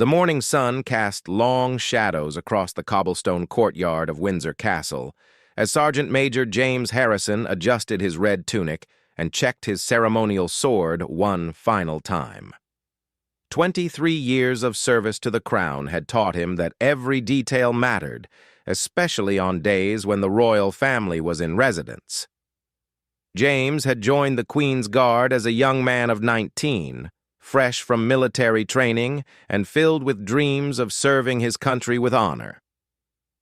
The morning sun cast long shadows across the cobblestone courtyard of Windsor Castle as Sergeant Major James Harrison adjusted his red tunic and checked his ceremonial sword one final time. 23 years of service to the crown had taught him that every detail mattered, especially on days when the royal family was in residence. James had joined the Queen's Guard as a young man of 19, fresh from military training and filled with dreams of serving his country with honor.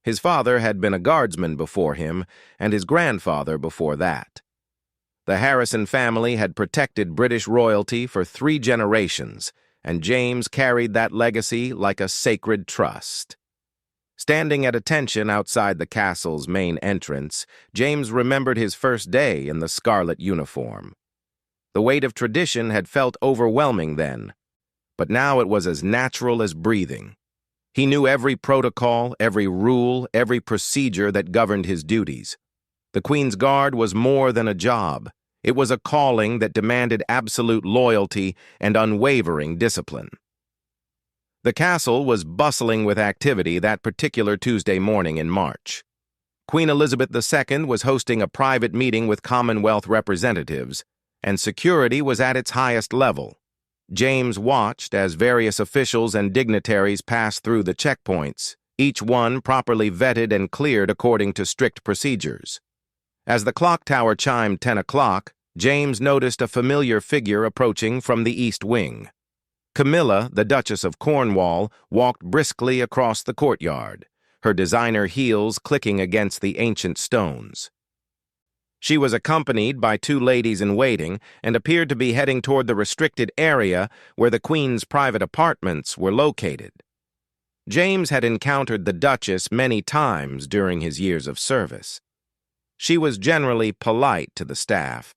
His father had been a guardsman before him, and his grandfather before that. The Harrison family had protected British royalty for 3 generations, and James carried that legacy like a sacred trust. Standing at attention outside the castle's main entrance, James remembered his first day in the scarlet uniform. The weight of tradition had felt overwhelming then, but now it was as natural as breathing. He knew every protocol, every rule, every procedure that governed his duties. The Queen's Guard was more than a job. It was a calling that demanded absolute loyalty and unwavering discipline. The castle was bustling with activity that particular Tuesday morning in March. Queen Elizabeth II was hosting a private meeting with Commonwealth representatives, and security was at its highest level. James watched as various officials and dignitaries passed through the checkpoints, each one properly vetted and cleared according to strict procedures. As the clock tower chimed 10 o'clock, James noticed a familiar figure approaching from the east wing. Camilla, the Duchess of Cornwall, walked briskly across the courtyard, her designer heels clicking against the ancient stones. She was accompanied by 2 ladies-in-waiting and appeared to be heading toward the restricted area where the Queen's private apartments were located. James had encountered the Duchess many times during his years of service. She was generally polite to the staff,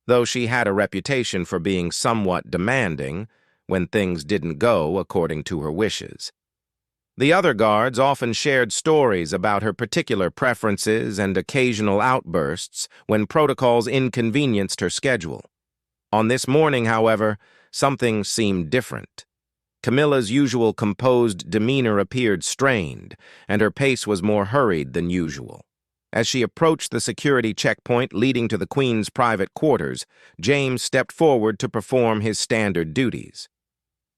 though she had a reputation for being somewhat demanding when things didn't go according to her wishes. The other guards often shared stories about her particular preferences and occasional outbursts when protocols inconvenienced her schedule. On this morning, however, something seemed different. Camilla's usual composed demeanor appeared strained, and her pace was more hurried than usual. As she approached the security checkpoint leading to the Queen's private quarters, James stepped forward to perform his standard duties.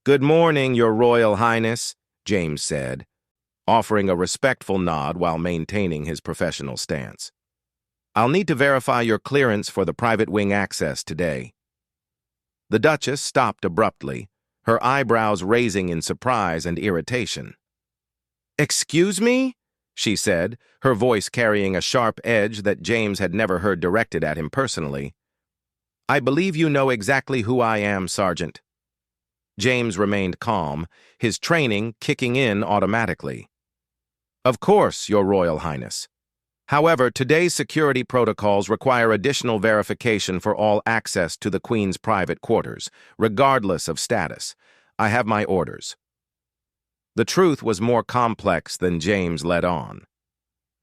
"Good morning, Your Royal Highness," James said, offering a respectful nod while maintaining his professional stance. "I'll need to verify your clearance for the private wing access today." The Duchess stopped abruptly, her eyebrows raising in surprise and irritation. "Excuse me?" she said, her voice carrying a sharp edge that James had never heard directed at him personally. "I believe you know exactly who I am, Sergeant." James remained calm, his training kicking in automatically. "Of course, Your Royal Highness. However, today's security protocols require additional verification for all access to the Queen's private quarters, regardless of status. I have my orders." The truth was more complex than James let on.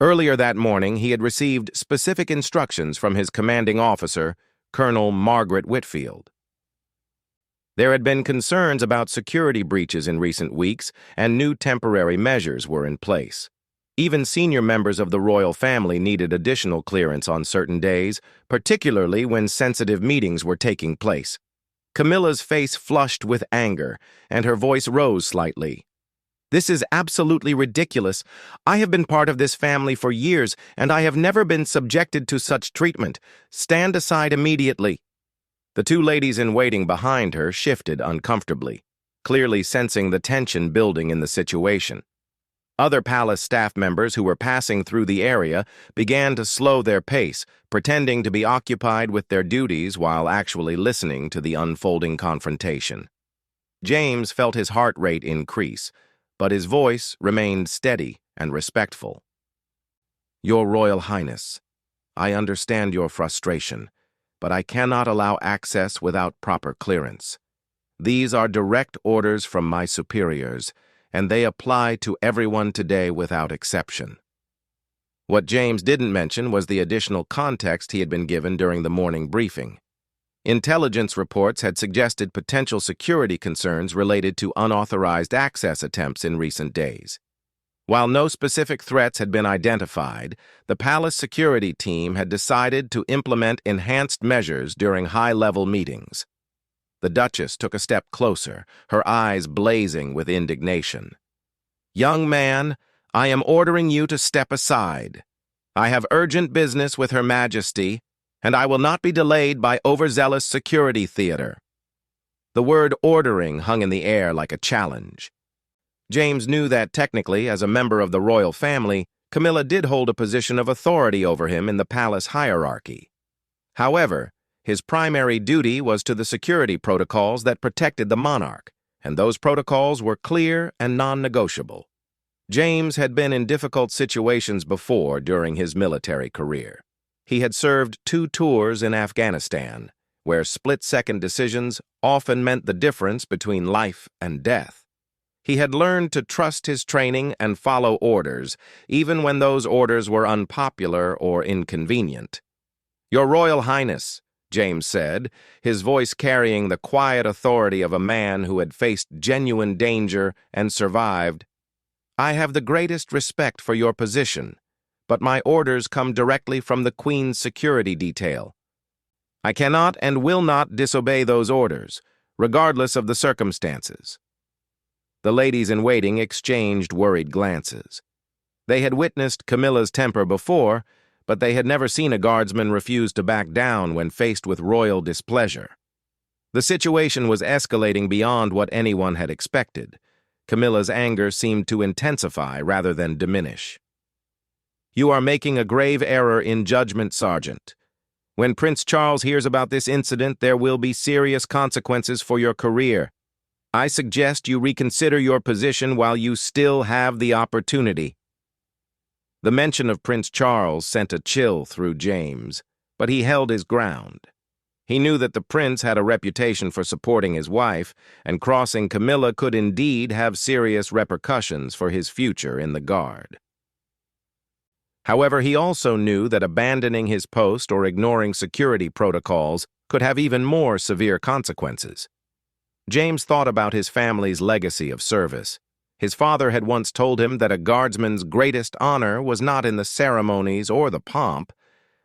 Earlier that morning, he had received specific instructions from his commanding officer, Colonel Margaret Whitfield. There had been concerns about security breaches in recent weeks, and new temporary measures were in place. Even senior members of the royal family needed additional clearance on certain days, particularly when sensitive meetings were taking place. Camilla's face flushed with anger, and her voice rose slightly. "This is absolutely ridiculous. I have been part of this family for years, and I have never been subjected to such treatment. Stand aside immediately." The 2 ladies-in-waiting behind her shifted uncomfortably, clearly sensing the tension building in the situation. Other palace staff members who were passing through the area began to slow their pace, pretending to be occupied with their duties while actually listening to the unfolding confrontation. James felt his heart rate increase, but his voice remained steady and respectful. "Your Royal Highness, I understand your frustration, but I cannot allow access without proper clearance. These are direct orders from my superiors, and they apply to everyone today without exception." What James didn't mention was the additional context he had been given during the morning briefing. Intelligence reports had suggested potential security concerns related to unauthorized access attempts in recent days. While no specific threats had been identified, the palace security team had decided to implement enhanced measures during high-level meetings. The Duchess took a step closer, her eyes blazing with indignation. "Young man, I am ordering you to step aside. I have urgent business with Her Majesty, and I will not be delayed by overzealous security theater." The word ordering hung in the air like a challenge. James knew that technically, as a member of the royal family, Camilla did hold a position of authority over him in the palace hierarchy. However, his primary duty was to the security protocols that protected the monarch, and those protocols were clear and non-negotiable. James had been in difficult situations before during his military career. He had served 2 tours in Afghanistan, where split-second decisions often meant the difference between life and death. He had learned to trust his training and follow orders, even when those orders were unpopular or inconvenient. "Your Royal Highness," James said, his voice carrying the quiet authority of a man who had faced genuine danger and survived, "I have the greatest respect for your position, but my orders come directly from the Queen's security detail. I cannot and will not disobey those orders, regardless of the circumstances." The ladies-in-waiting exchanged worried glances. They had witnessed Camilla's temper before, but they had never seen a guardsman refuse to back down when faced with royal displeasure. The situation was escalating beyond what anyone had expected. Camilla's anger seemed to intensify rather than diminish. "You are making a grave error in judgment, Sergeant. When Prince Charles hears about this incident, there will be serious consequences for your career. I suggest you reconsider your position while you still have the opportunity." The mention of Prince Charles sent a chill through James, but he held his ground. He knew that the prince had a reputation for supporting his wife, and crossing Camilla could indeed have serious repercussions for his future in the Guard. However, he also knew that abandoning his post or ignoring security protocols could have even more severe consequences. James thought about his family's legacy of service. His father had once told him that a guardsman's greatest honor was not in the ceremonies or the pomp,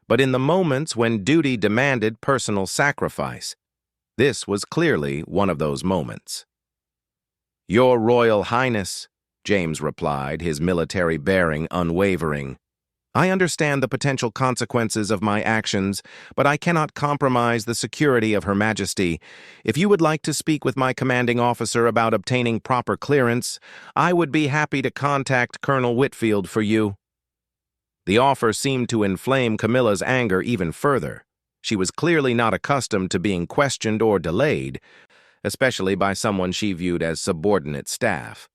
but in the moments when duty demanded personal sacrifice. This was clearly one of those moments. "Your Royal Highness," James replied, his military bearing unwavering. "I understand the potential consequences of my actions, but I cannot compromise the security of Her Majesty. If you would like to speak with my commanding officer about obtaining proper clearance, I would be happy to contact Colonel Whitfield for you." The offer seemed to inflame Camilla's anger even further. She was clearly not accustomed to being questioned or delayed, especially by someone she viewed as subordinate staff.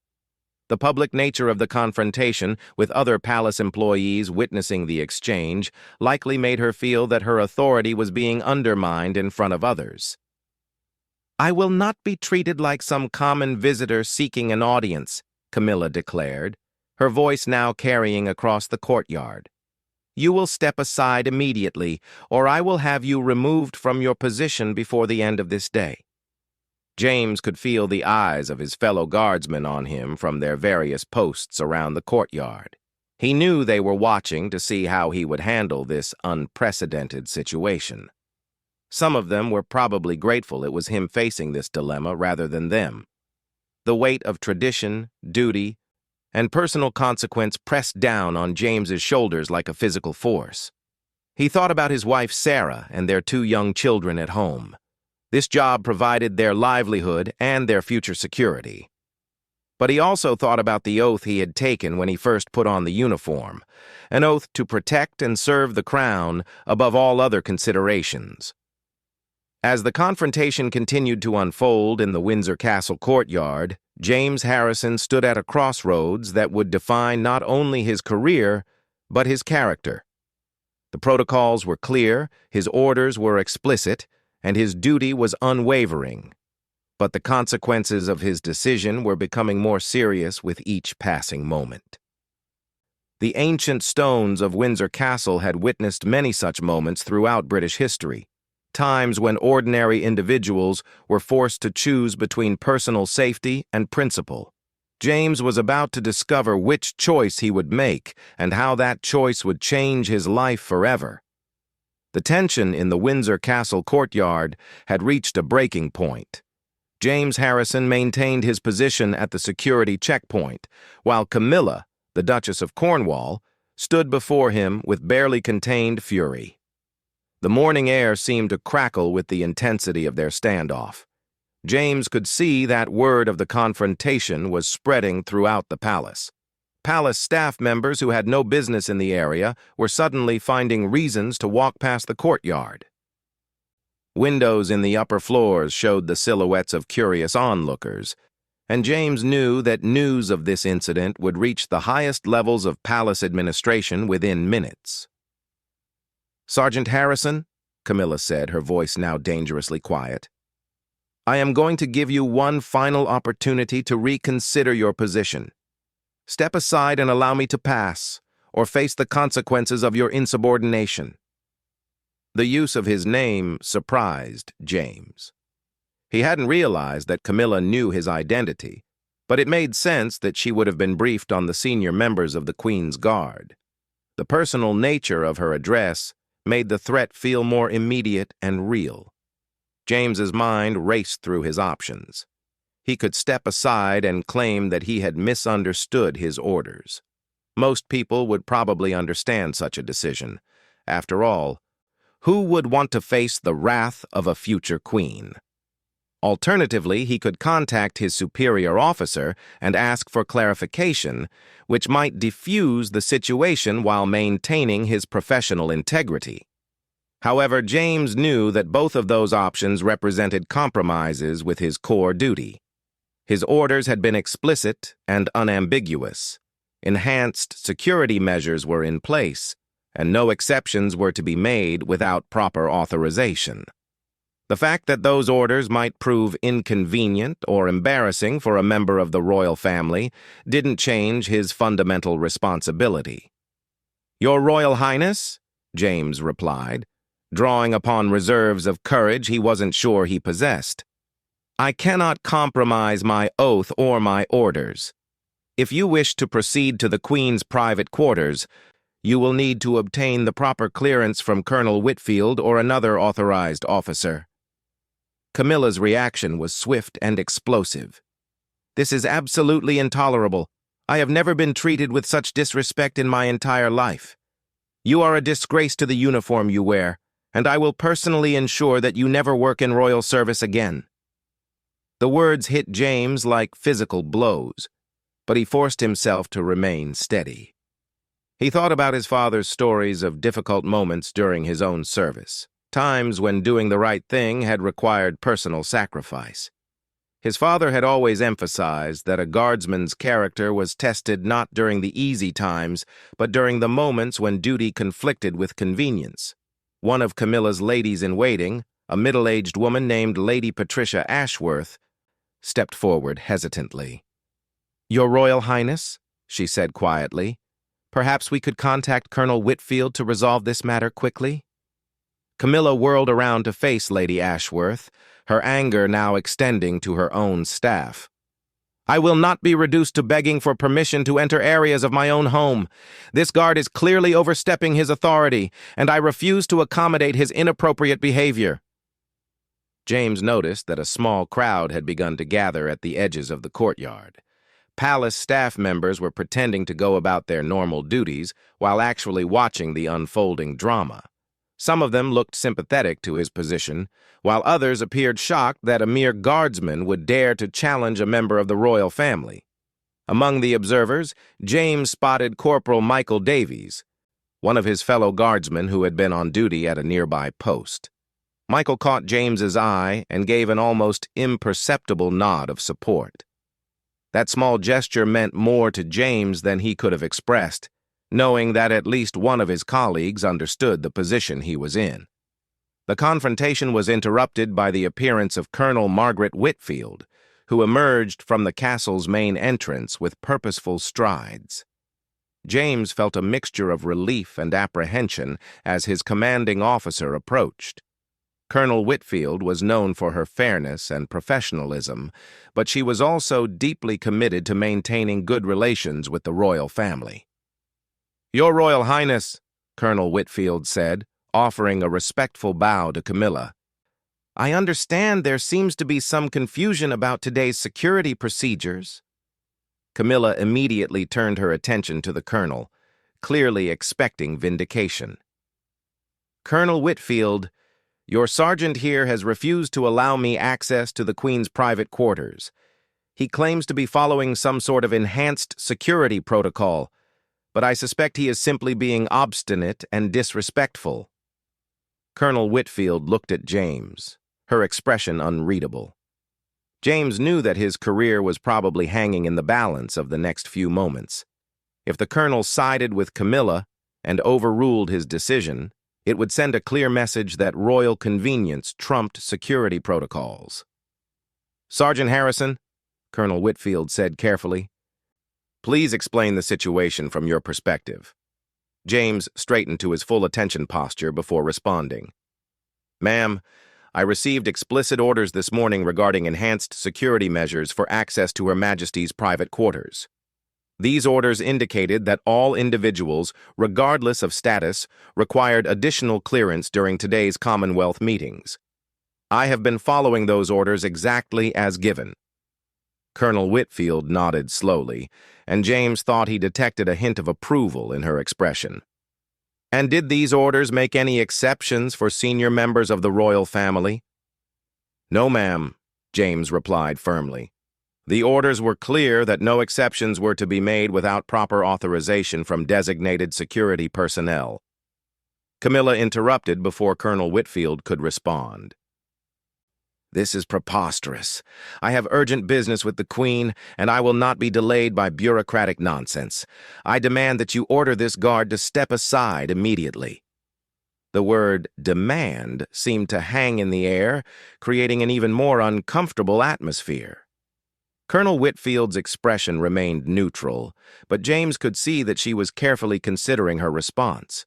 The public nature of the confrontation, with other palace employees witnessing the exchange, likely made her feel that her authority was being undermined in front of others. "I will not be treated like some common visitor seeking an audience," Camilla declared, her voice now carrying across the courtyard. "You will step aside immediately, or I will have you removed from your position before the end of this day." James could feel the eyes of his fellow guardsmen on him from their various posts around the courtyard. He knew they were watching to see how he would handle this unprecedented situation. Some of them were probably grateful it was him facing this dilemma rather than them. The weight of tradition, duty, and personal consequence pressed down on James's shoulders like a physical force. He thought about his wife Sarah and their 2 young children at home. This job provided their livelihood and their future security. But he also thought about the oath he had taken when he first put on the uniform, an oath to protect and serve the crown above all other considerations. As the confrontation continued to unfold in the Windsor Castle courtyard, James Harrison stood at a crossroads that would define not only his career, but his character. The protocols were clear, his orders were explicit, and his duty was unwavering. But the consequences of his decision were becoming more serious with each passing moment. The ancient stones of Windsor Castle had witnessed many such moments throughout British history. times when ordinary individuals were forced to choose between personal safety and principle. James was about to discover which choice he would make and how that choice would change his life forever. The tension in the Windsor Castle courtyard had reached a breaking point. James Harrison maintained his position at the security checkpoint, while Camilla, the Duchess of Cornwall, stood before him with barely contained fury. The morning air seemed to crackle with the intensity of their standoff. James could see that word of the confrontation was spreading throughout the palace. Palace staff members who had no business in the area were suddenly finding reasons to walk past the courtyard. Windows in the upper floors showed the silhouettes of curious onlookers, and James knew that news of this incident would reach the highest levels of palace administration within minutes. "Sergeant Harrison," Camilla said, her voice now dangerously quiet, "I am going to give you one final opportunity to reconsider your position. Step aside and allow me to pass, or face the consequences of your insubordination." The use of his name surprised James. He hadn't realized that Camilla knew his identity, but it made sense that she would have been briefed on the senior members of the Queen's Guard. The personal nature of her address made the threat feel more immediate and real. James's mind raced through his options. He could step aside and claim that he had misunderstood his orders. Most people would probably understand such a decision. After all, who would want to face the wrath of a future queen? Alternatively, he could contact his superior officer and ask for clarification, which might defuse the situation while maintaining his professional integrity. However, James knew that both of those options represented compromises with his core duty. His orders had been explicit and unambiguous. Enhanced security measures were in place, and no exceptions were to be made without proper authorization. The fact that those orders might prove inconvenient or embarrassing for a member of the royal family didn't change his fundamental responsibility. "Your Royal Highness," James replied, drawing upon reserves of courage he wasn't sure he possessed, "I cannot compromise my oath or my orders. If you wish to proceed to the Queen's private quarters, you will need to obtain the proper clearance from Colonel Whitfield or another authorized officer." Camilla's reaction was swift and explosive. "This is absolutely intolerable. I have never been treated with such disrespect in my entire life. You are a disgrace to the uniform you wear, and I will personally ensure that you never work in royal service again." The words hit James like physical blows, but he forced himself to remain steady. He thought about his father's stories of difficult moments during his own service, times when doing the right thing had required personal sacrifice. His father had always emphasized that a guardsman's character was tested not during the easy times, but during the moments when duty conflicted with convenience. One of Camilla's ladies-in-waiting, a middle-aged woman named Lady Patricia Ashworth, stepped forward hesitantly. "Your Royal Highness," she said quietly, "perhaps we could contact Colonel Whitfield to resolve this matter quickly?" Camilla whirled around to face Lady Ashworth, her anger now extending to her own staff. "I will not be reduced to begging for permission to enter areas of my own home. This guard is clearly overstepping his authority, and I refuse to accommodate his inappropriate behavior." James noticed that a small crowd had begun to gather at the edges of the courtyard. Palace staff members were pretending to go about their normal duties while actually watching the unfolding drama. Some of them looked sympathetic to his position, while others appeared shocked that a mere guardsman would dare to challenge a member of the royal family. Among the observers, James spotted Corporal Michael Davies, one of his fellow guardsmen who had been on duty at a nearby post. Michael caught James's eye and gave an almost imperceptible nod of support. That small gesture meant more to James than he could have expressed, knowing that at least one of his colleagues understood the position he was in. The confrontation was interrupted by the appearance of Colonel Margaret Whitfield, who emerged from the castle's main entrance with purposeful strides. James felt a mixture of relief and apprehension as his commanding officer approached. Colonel Whitfield was known for her fairness and professionalism, but she was also deeply committed to maintaining good relations with the royal family. "Your Royal Highness," Colonel Whitfield said, offering a respectful bow to Camilla. "I understand there seems to be some confusion about today's security procedures." Camilla immediately turned her attention to the colonel, clearly expecting vindication. "Colonel Whitfield, your sergeant here has refused to allow me access to the Queen's private quarters. He claims to be following some sort of enhanced security protocol, but I suspect he is simply being obstinate and disrespectful." Colonel Whitfield looked at James, her expression unreadable. James knew that his career was probably hanging in the balance of the next few moments. If the colonel sided with Camilla and overruled his decision, it would send a clear message that royal convenience trumped security protocols. "Sergeant Harrison," Colonel Whitfield said carefully, "please explain the situation from your perspective." James straightened to his full attention posture before responding. "Ma'am, I received explicit orders this morning regarding enhanced security measures for access to Her Majesty's private quarters. These orders indicated that all individuals, regardless of status, required additional clearance during today's Commonwealth meetings. I have been following those orders exactly as given." Colonel Whitfield nodded slowly, and James thought he detected a hint of approval in her expression. "And did these orders make any exceptions for senior members of the royal family?" "No, ma'am," James replied firmly. "The orders were clear that no exceptions were to be made without proper authorization from designated security personnel." Camilla interrupted before Colonel Whitfield could respond. "This is preposterous. I have urgent business with the Queen, and I will not be delayed by bureaucratic nonsense. I demand that you order this guard to step aside immediately." The word "demand" seemed to hang in the air, creating an even more uncomfortable atmosphere. Colonel Whitfield's expression remained neutral, but James could see that she was carefully considering her response.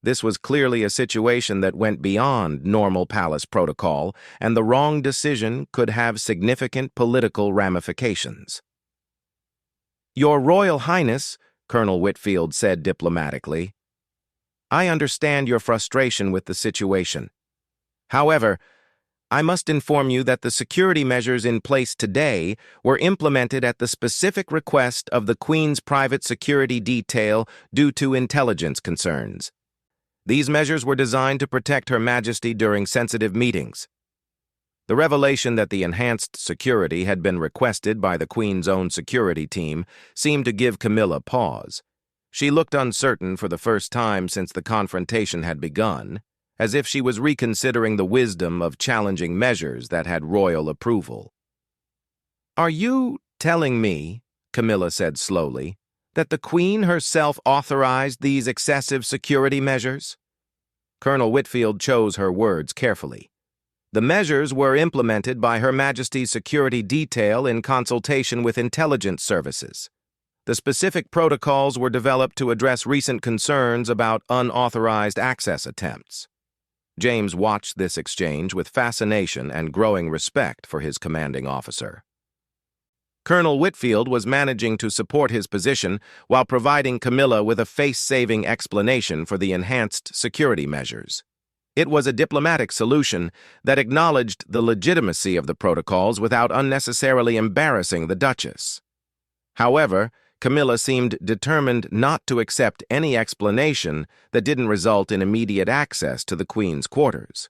This was clearly a situation that went beyond normal palace protocol, and the wrong decision could have significant political ramifications. "Your Royal Highness," Colonel Whitfield said diplomatically, "I understand your frustration with the situation. However, I must inform you that the security measures in place today were implemented at the specific request of the Queen's private security detail due to intelligence concerns. These measures were designed to protect Her Majesty during sensitive meetings." The revelation that the enhanced security had been requested by the Queen's own security team seemed to give Camilla pause. She looked uncertain for the first time since the confrontation had begun, as if she was reconsidering the wisdom of challenging measures that had royal approval. "Are you telling me," Camilla said slowly, "that the Queen herself authorized these excessive security measures?" Colonel Whitfield chose her words carefully. "The measures were implemented by Her Majesty's security detail in consultation with intelligence services. The specific protocols were developed to address recent concerns about unauthorized access attempts." James watched this exchange with fascination and growing respect for his commanding officer. Colonel Whitfield was managing to support his position while providing Camilla with a face-saving explanation for the enhanced security measures. It was a diplomatic solution that acknowledged the legitimacy of the protocols without unnecessarily embarrassing the Duchess. However, Camilla seemed determined not to accept any explanation that didn't result in immediate access to the Queen's quarters.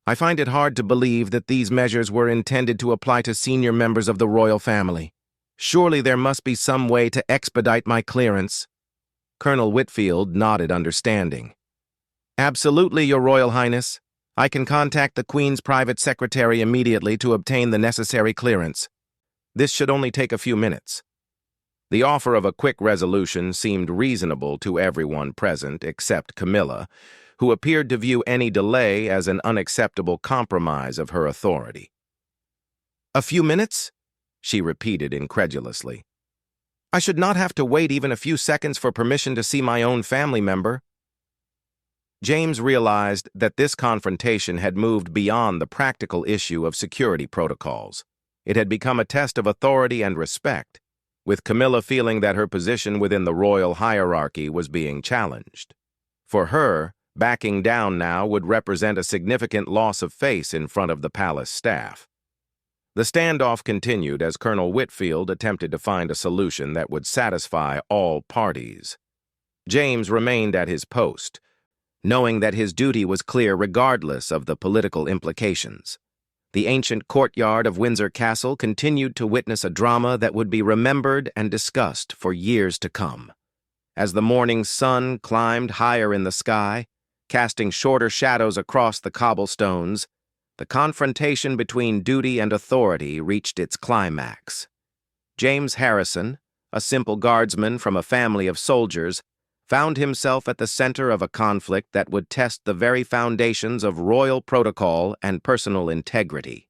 "I find it hard to believe that these measures were intended to apply to senior members of the royal family. Surely there must be some way to expedite my clearance." Colonel Whitfield nodded understanding. "Absolutely, Your Royal Highness. I can contact the Queen's private secretary immediately to obtain the necessary clearance. This should only take a few minutes." The offer of a quick resolution seemed reasonable to everyone present except Camilla, who appeared to view any delay as an unacceptable compromise of her authority. "A few minutes?" she repeated incredulously. "I should not have to wait even a few seconds for permission to see my own family member." James realized that this confrontation had moved beyond the practical issue of security protocols. It had become a test of authority and respect, with Camilla feeling that her position within the royal hierarchy was being challenged. For her, backing down now would represent a significant loss of face in front of the palace staff. The standoff continued as Colonel Whitfield attempted to find a solution that would satisfy all parties. James remained at his post, knowing that his duty was clear regardless of the political implications. The ancient courtyard of Windsor Castle continued to witness a drama that would be remembered and discussed for years to come. As the morning sun climbed higher in the sky, casting shorter shadows across the cobblestones, the confrontation between duty and authority reached its climax. James Harrison, a simple guardsman from a family of soldiers, found himself at the center of a conflict that would test the very foundations of royal protocol and personal integrity.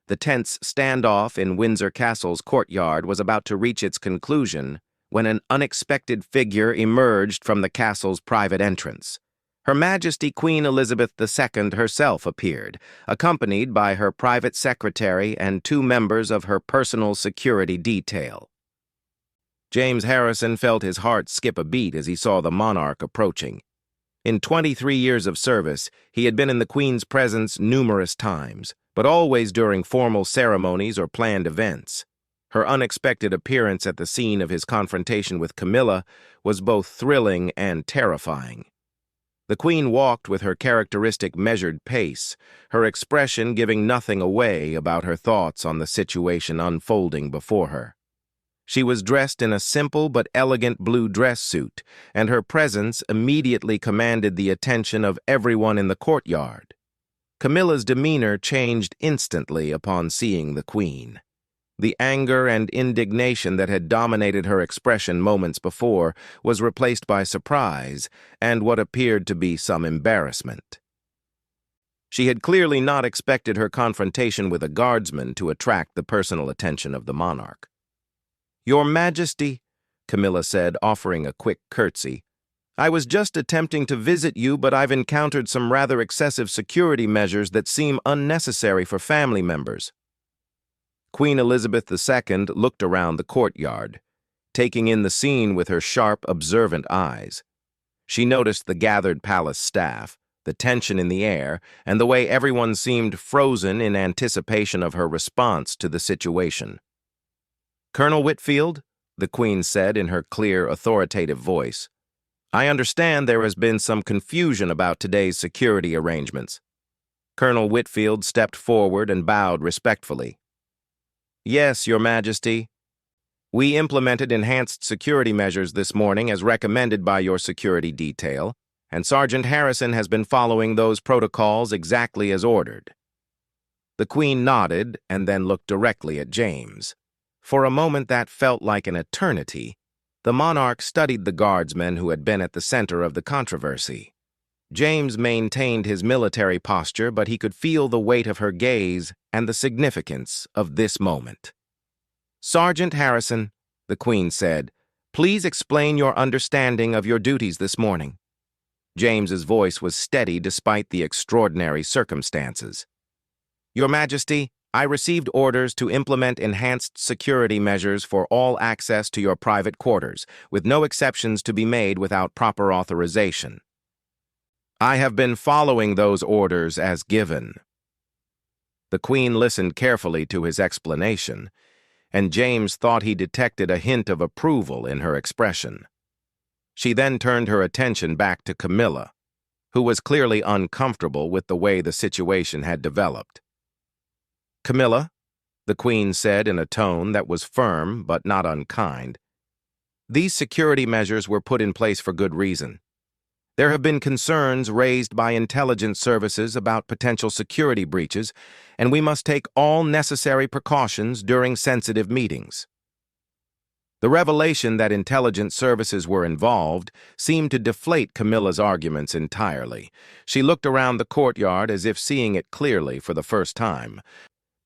The tense standoff in Windsor Castle's courtyard was about to reach its conclusion when an unexpected figure emerged from the castle's private entrance. Her Majesty Queen Elizabeth II herself appeared, accompanied by her private secretary and 2 members of her personal security detail. James Harrison felt his heart skip a beat as he saw the monarch approaching. In 23 years of service, he had been in the Queen's presence numerous times, but always during formal ceremonies or planned events. Her unexpected appearance at the scene of his confrontation with Camilla was both thrilling and terrifying. The Queen walked with her characteristic measured pace, her expression giving nothing away about her thoughts on the situation unfolding before her. She was dressed in a simple but elegant blue dress suit, and her presence immediately commanded the attention of everyone in the courtyard. Camilla's demeanor changed instantly upon seeing the Queen. The anger and indignation that had dominated her expression moments before was replaced by surprise and what appeared to be some embarrassment. She had clearly not expected her confrontation with a guardsman to attract the personal attention of the monarch. "Your Majesty," Camilla said, offering a quick curtsy, "I was just attempting to visit you, but I've encountered some rather excessive security measures that seem unnecessary for family members." Queen Elizabeth II looked around the courtyard, taking in the scene with her sharp, observant eyes. She noticed the gathered palace staff, the tension in the air, and the way everyone seemed frozen in anticipation of her response to the situation. "Colonel Whitfield," the Queen said in her clear, authoritative voice, "I understand there has been some confusion about today's security arrangements." Colonel Whitfield stepped forward and bowed respectfully. "Yes, Your Majesty. We implemented enhanced security measures this morning as recommended by your security detail, and Sergeant Harrison has been following those protocols exactly as ordered." The Queen nodded and then looked directly at James. For a moment that felt like an eternity, the monarch studied the guardsmen who had been at the center of the controversy. James maintained his military posture, but he could feel the weight of her gaze and the significance of this moment. "Sergeant Harrison," the Queen said, "please explain your understanding of your duties this morning." James's voice was steady despite the extraordinary circumstances. "Your Majesty, I received orders to implement enhanced security measures for all access to your private quarters, with no exceptions to be made without proper authorization. I have been following those orders as given." The Queen listened carefully to his explanation, and James thought he detected a hint of approval in her expression. She then turned her attention back to Camilla, who was clearly uncomfortable with the way the situation had developed. "Camilla," the Queen said in a tone that was firm but not unkind, "these security measures were put in place for good reason. There have been concerns raised by intelligence services about potential security breaches, and we must take all necessary precautions during sensitive meetings." The revelation that intelligence services were involved seemed to deflate Camilla's arguments entirely. She looked around the courtyard as if seeing it clearly for the first time,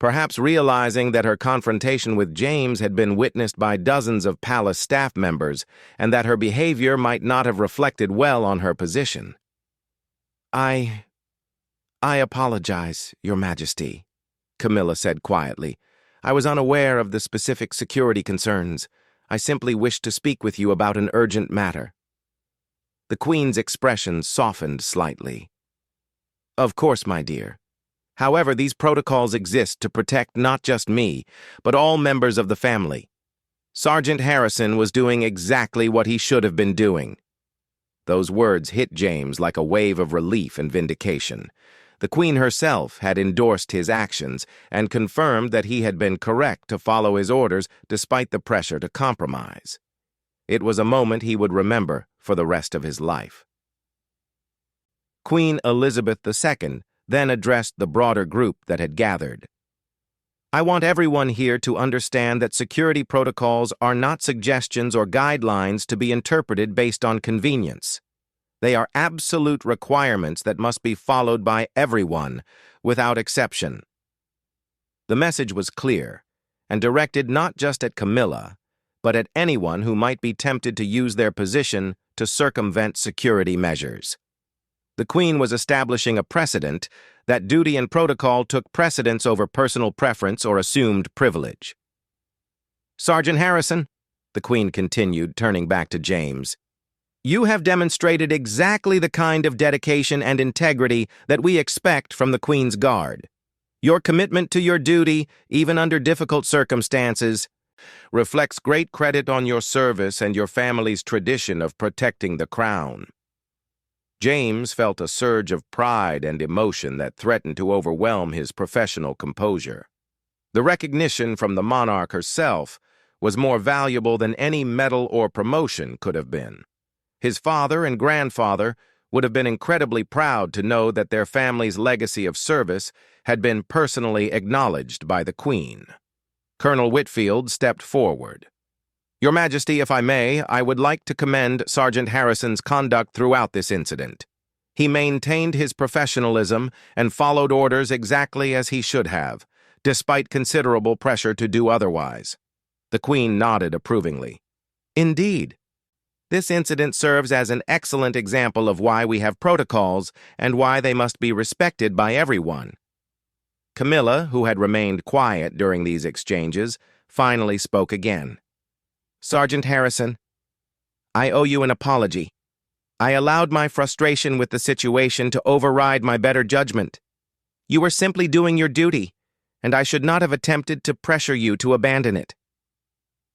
perhaps realizing that her confrontation with James had been witnessed by dozens of palace staff members and that her behavior might not have reflected well on her position. I... I apologize, Your Majesty, Camilla said quietly. I was unaware of the specific security concerns. I simply wished to speak with you about an urgent matter. The Queen's expression softened slightly. Of course, my dear. However, these protocols exist to protect not just me, but all members of the family. Sergeant Harrison was doing exactly what he should have been doing. Those words hit James like a wave of relief and vindication. The Queen herself had endorsed his actions and confirmed that he had been correct to follow his orders despite the pressure to compromise. It was a moment he would remember for the rest of his life. Queen Elizabeth II then addressed the broader group that had gathered. I want everyone here to understand that security protocols are not suggestions or guidelines to be interpreted based on convenience. They are absolute requirements that must be followed by everyone, without exception. The message was clear, and directed not just at Camilla, but at anyone who might be tempted to use their position to circumvent security measures. The Queen was establishing a precedent that duty and protocol took precedence over personal preference or assumed privilege. Sergeant Harrison, the Queen continued, turning back to James, you have demonstrated exactly the kind of dedication and integrity that we expect from the Queen's Guard. Your commitment to your duty, even under difficult circumstances, reflects great credit on your service and your family's tradition of protecting the crown. James felt a surge of pride and emotion that threatened to overwhelm his professional composure. The recognition from the monarch herself was more valuable than any medal or promotion could have been. His father and grandfather would have been incredibly proud to know that their family's legacy of service had been personally acknowledged by the Queen. Colonel Whitfield stepped forward. Your Majesty, if I may, I would like to commend Sergeant Harrison's conduct throughout this incident. He maintained his professionalism and followed orders exactly as he should have, despite considerable pressure to do otherwise. The Queen nodded approvingly. Indeed. This incident serves as an excellent example of why we have protocols and why they must be respected by everyone. Camilla, who had remained quiet during these exchanges, finally spoke again. Sergeant Harrison, I owe you an apology. I allowed my frustration with the situation to override my better judgment. You were simply doing your duty, and I should not have attempted to pressure you to abandon it.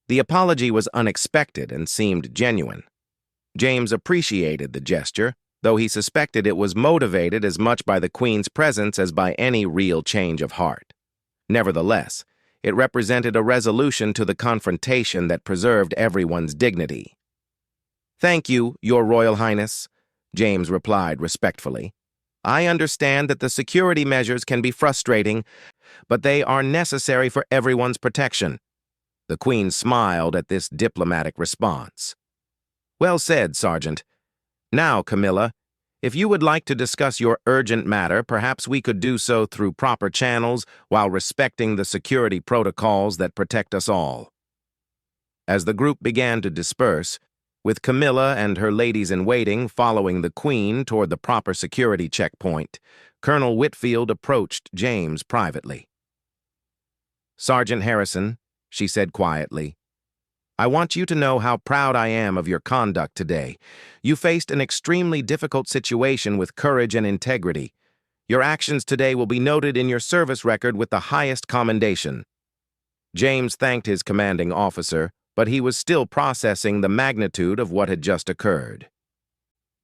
The apology was unexpected and seemed genuine. James appreciated the gesture, though he suspected it was motivated as much by the Queen's presence as by any real change of heart. Nevertheless, it represented a resolution to the confrontation that preserved everyone's dignity. Thank you, Your Royal Highness, James replied respectfully. I understand that the security measures can be frustrating, but they are necessary for everyone's protection. The Queen smiled at this diplomatic response. Well said, Sergeant. Now, Camilla, if you would like to discuss your urgent matter, perhaps we could do so through proper channels while respecting the security protocols that protect us all. As the group began to disperse, with Camilla and her ladies-in-waiting following the Queen toward the proper security checkpoint, Colonel Whitfield approached James privately. Sergeant Harrison, she said quietly, I want you to know how proud I am of your conduct today. You faced an extremely difficult situation with courage and integrity. Your actions today will be noted in your service record with the highest commendation. James thanked his commanding officer, but he was still processing the magnitude of what had just occurred.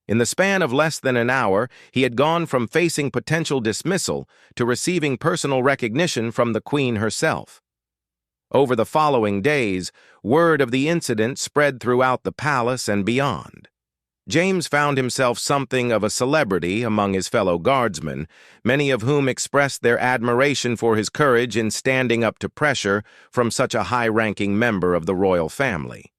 In the span of less than an hour, he had gone from facing potential dismissal to receiving personal recognition from the Queen herself. Over the following days, word of the incident spread throughout the palace and beyond. James found himself something of a celebrity among his fellow guardsmen, many of whom expressed their admiration for his courage in standing up to pressure from such a high-ranking member of the royal family.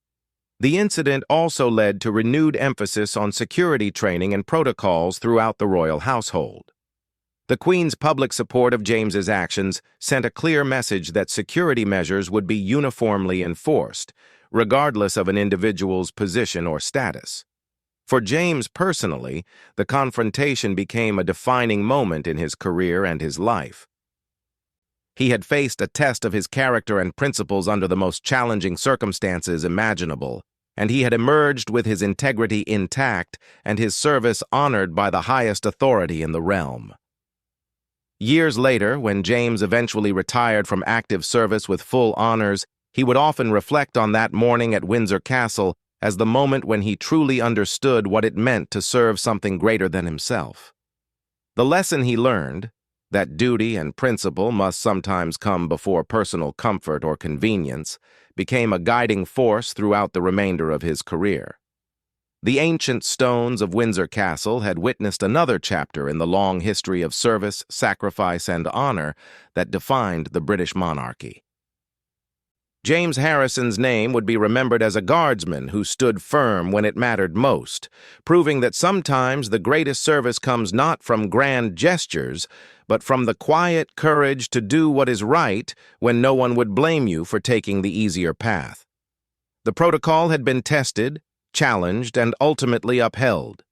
The incident also led to renewed emphasis on security training and protocols throughout the royal household. The Queen's public support of James's actions sent a clear message that security measures would be uniformly enforced, regardless of an individual's position or status. For James personally, the confrontation became a defining moment in his career and his life. He had faced a test of his character and principles under the most challenging circumstances imaginable, and he had emerged with his integrity intact and his service honored by the highest authority in the realm. Years later, when James eventually retired from active service with full honors, he would often reflect on that morning at Windsor Castle as the moment when he truly understood what it meant to serve something greater than himself. The lesson he learned, that duty and principle must sometimes come before personal comfort or convenience, became a guiding force throughout the remainder of his career. The ancient stones of Windsor Castle had witnessed another chapter in the long history of service, sacrifice, and honor that defined the British monarchy. James Harrison's name would be remembered as a guardsman who stood firm when it mattered most, proving that sometimes the greatest service comes not from grand gestures, but from the quiet courage to do what is right when no one would blame you for taking the easier path. The protocol had been tested, challenged, and ultimately upheld.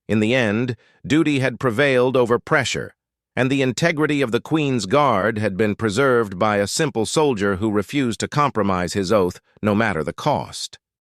In the end, duty had prevailed over pressure, and the integrity of the Queen's Guard had been preserved by a simple soldier who refused to compromise his oath no matter the cost.